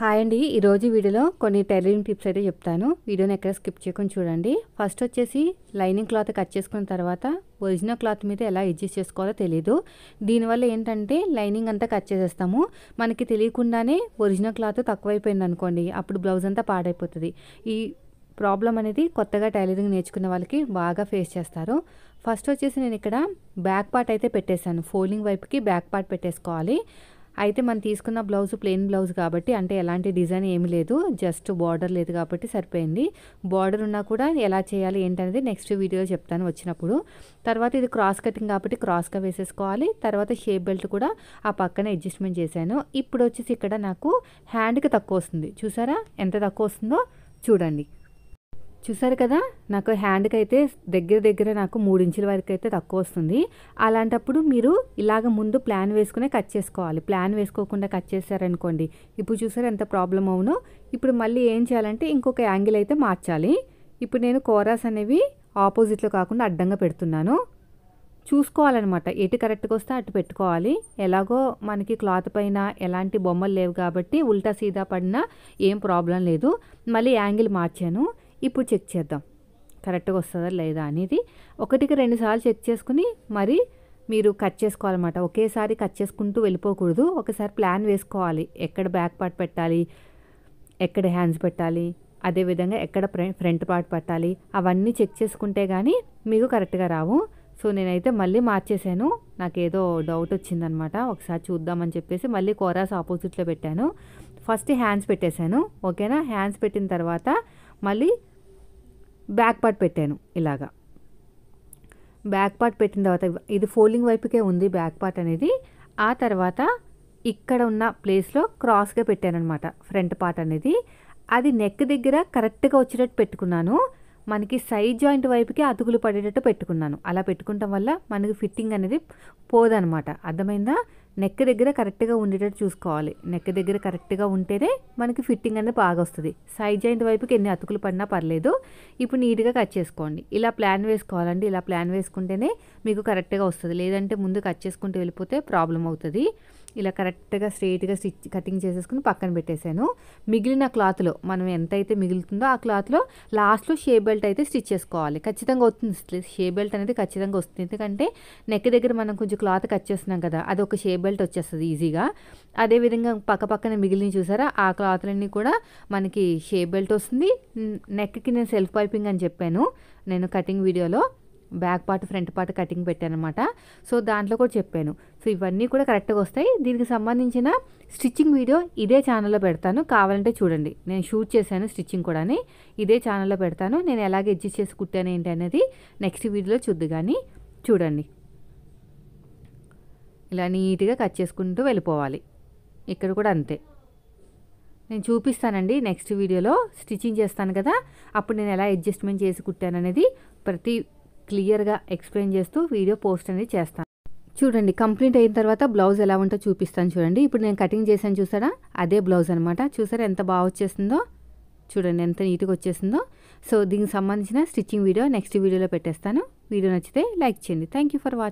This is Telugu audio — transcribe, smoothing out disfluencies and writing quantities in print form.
హాయ్ అండి. ఈరోజు వీడియోలో కొన్ని టైలరింగ్ టిప్స్ అయితే చెప్తాను. వీడియోని ఎక్కడ స్కిప్ చేయకుండా చూడండి. ఫస్ట్ వచ్చేసి లైనింగ్ క్లాత్ కట్ చేసుకున్న తర్వాత ఒరిజినల్ క్లాత్ మీద ఎలా అడ్జస్ట్ చేసుకోవాలో తెలీదు. దీనివల్ల ఏంటంటే లైనింగ్ అంతా కట్ చేసేస్తాము. మనకి తెలియకుండానే ఒరిజినల్ క్లాత్ తక్కువైపోయింది అనుకోండి, అప్పుడు బ్లౌజ్ అంతా పాడైపోతుంది. ఈ ప్రాబ్లం అనేది కొత్తగా టైలరింగ్ నేర్చుకున్న వాళ్ళకి బాగా ఫేస్ చేస్తారు. ఫస్ట్ వచ్చేసి నేను ఇక్కడ బ్యాక్ పార్ట్ అయితే పెట్టేశాను. ఫోల్డింగ్ వైపుకి బ్యాక్ పార్ట్ పెట్టేసుకోవాలి. అయితే మనం తీసుకున్న బ్లౌజ్ ప్లెయిన్ బ్లౌజ్ కాబట్టి, అంటే ఎలాంటి డిజైన్ ఏమి లేదు, జస్ట్ బార్డర్ లేదు కాబట్టి సరిపోయింది. బార్డర్ ఉన్నా కూడా ఎలా చేయాలి ఏంటనేది నెక్స్ట్ వీడియోలో చెప్తాను వచ్చినప్పుడు. తర్వాత ఇది క్రాస్ కటింగ్ కాబట్టి క్రాస్గా వేసేసుకోవాలి. తర్వాత షేప్ బెల్ట్ కూడా ఆ పక్కన అడ్జస్ట్మెంట్ చేశాను. ఇప్పుడు వచ్చేసి ఇక్కడ నాకు హ్యాండ్కి తక్కువ వస్తుంది. చూసారా ఎంత తక్కువ వస్తుందో చూడండి. చూసారు కదా, నాకు హ్యాండ్కి అయితే దగ్గర నాకు 3 ఇంచుల వరకు అయితే తక్కువ వస్తుంది. అలాంటప్పుడు మీరు ఇలాగ ముందు ప్లాన్ వేసుకునే కట్ చేసుకోవాలి. ప్లాన్ వేసుకోకుండా కట్ చేశారనుకోండి, ఇప్పుడు చూసారు ఎంత ప్రాబ్లం అవునో. ఇప్పుడు మళ్ళీ ఏం చేయాలంటే ఇంకొక యాంగిల్ అయితే మార్చాలి. ఇప్పుడు నేను కోరాస్ అనేవి ఆపోజిట్లో కాకుండా అడ్డంగా పెడుతున్నాను. చూసుకోవాలన్నమాట, ఎటు కరెక్ట్గా వస్తే అటు పెట్టుకోవాలి. ఎలాగో మనకి క్లాత్ పైన ఎలాంటి బొమ్మలు లేవు కాబట్టి ఉల్టా సీదా పడినా ఏం ప్రాబ్లం లేదు. మళ్ళీ యాంగిల్ మార్చాను. ఇప్పుడు చెక్ చేద్దాం కరెక్ట్గా వస్తుందా లేదా అనేది. 1కి 2 సార్లు చెక్ చేసుకుని మరి మీరు కట్ చేసుకోవాలన్నమాట. ఒకేసారి కట్ చేసుకుంటూ వెళ్ళిపోకూడదు. ఒకసారి ప్లాన్ వేసుకోవాలి, ఎక్కడ బ్యాక్ పార్ట్ పెట్టాలి, ఎక్కడ హ్యాండ్స్ పెట్టాలి, అదేవిధంగా ఎక్కడ ఫ్రంట్ పార్ట్ పెట్టాలి, అవన్నీ చెక్ చేసుకుంటే కానీ మీకు కరెక్ట్గా రావు. సో నేనైతే మళ్ళీ మార్చేసాను. నాకేదో డౌట్ వచ్చిందనమాట, ఒకసారి చూద్దామని చెప్పేసి మళ్ళీ కోరాస్ ఆపోజిట్లో పెట్టాను. ఫస్ట్ హ్యాండ్స్ పెట్టేశాను, ఓకేనా. హ్యాండ్స్ పెట్టిన తర్వాత మళ్ళీ బ్యాక్ పార్ట్ పెట్టాను. ఇలాగా బ్యాక్ పార్ట్ పెట్టిన తర్వాత ఇది ఫోల్డింగ్ వైపుకే ఉంది బ్యాక్ పార్ట్ అనేది. ఆ తర్వాత ఇక్కడ ఉన్న ప్లేస్లో క్రాస్గా పెట్టాను అనమాట ఫ్రంట్ పార్ట్ అనేది. అది నెక్ దగ్గర కరెక్ట్గా వచ్చేటట్టు పెట్టుకున్నాను. మనకి సైడ్ జాయింట్ వైపుకి అతుకులు పడేటట్టు పెట్టుకున్నాను. అలా పెట్టుకోవటం వల్ల మనకి ఫిట్టింగ్ అనేది పోదనమాట. అర్థమైందా? నెక్ దగ్గర కరెక్ట్గా ఉండేటట్టు చూసుకోవాలి. నెక్ దగ్గర కరెక్ట్గా ఉంటేనే మనకి ఫిట్టింగ్ అనేది బాగా వస్తుంది. సైడ్ జాయింట్ వైపుకి ఎన్ని అతుకులు పడినా పర్లేదు. ఇప్పుడు నీట్గా కట్ చేసుకోండి. ఇలా ప్లాన్ వేసుకోవాలండి. ఇలా ప్లాన్ వేసుకుంటేనే మీకు కరెక్ట్గా వస్తుంది. లేదంటే ముందు కట్ చేసుకుంటూ వెళ్ళిపోతే ప్రాబ్లం అవుతుంది. ఇలా కరెక్ట్గా స్ట్రైట్గా కటింగ్ చేసేసుకుని పక్కన పెట్టేశాను. మిగిలిన క్లాత్లో మనం ఎంతైతే మిగులుతుందో ఆ క్లాత్లో లాస్ట్లో షేప్ బెల్ట్ అయితే స్టిచ్ చేసుకోవాలి. ఖచ్చితంగా వస్తుంది షేప్ బెల్ట్ అనేది, ఖచ్చితంగా వస్తుంది. ఎందుకంటే నెక్ దగ్గర మనం కొంచెం క్లాత్ కట్ చేస్తున్నాం కదా, అది ఒక షేప్ బెల్ట్ వచ్చేస్తుంది ఈజీగా. అదేవిధంగా పక్కన మిగిలిన చూసారా, ఆ క్లాత్లన్నీ కూడా మనకి షేప్ బెల్ట్ వస్తుంది. నెక్కి నేను సెల్ఫ్ పైపింగ్ అని చెప్పాను నేను కటింగ్ వీడియోలో. Back part front part cutting పెట్టాను అనమాట. సో దాంట్లో కూడా చెప్పాను. సో ఇవన్నీ కూడా కరెక్ట్గా వస్తాయి. దీనికి సంబంధించిన స్టిచ్చింగ్ వీడియో ఇదే ఛానల్లో పెడతాను, కావాలంటే చూడండి. నేను షూట్ చేశాను స్టిచ్చింగ్ కూడా, ఇదే ఛానల్లో పెడతాను. నేను ఎలాగ అడ్జస్ట్ చేసి కుట్టాను ఏంటి అనేది నెక్స్ట్ వీడియోలో చూద్దు. కానీ చూడండి, ఇలా నీట్గా కట్ చేసుకుంటూ వెళ్ళిపోవాలి. ఇక్కడ కూడా అంతే. నేను చూపిస్తానండి నెక్స్ట్ వీడియోలో స్టిచ్చింగ్ చేస్తాను కదా, అప్పుడు నేను ఎలా అడ్జస్ట్మెంట్ చేసి కుట్టాను అనేది ప్రతి క్లియర్గా ఎక్స్ప్లెయిన్ చేస్తూ వీడియో పోస్ట్ అనేది చేస్తాను. చూడండి, కంప్లీట్ అయిన తర్వాత బ్లౌజ్ ఎలా ఉంటో చూపిస్తాను చూడండి. ఇప్పుడు నేను కటింగ్ చేశాను చూసారా, అదే బ్లౌజ్ అనమాట. చూసారా ఎంత బాగా వచ్చేసిందో, చూడండి ఎంత నీట్గా వచ్చేసిందో. సో దీనికి సంబంధించిన స్టిచ్చింగ్ వీడియో నెక్స్ట్ వీడియోలో పెట్టేస్తాను. వీడియో నచ్చితే లైక్ చేయండి. Thank you for watching.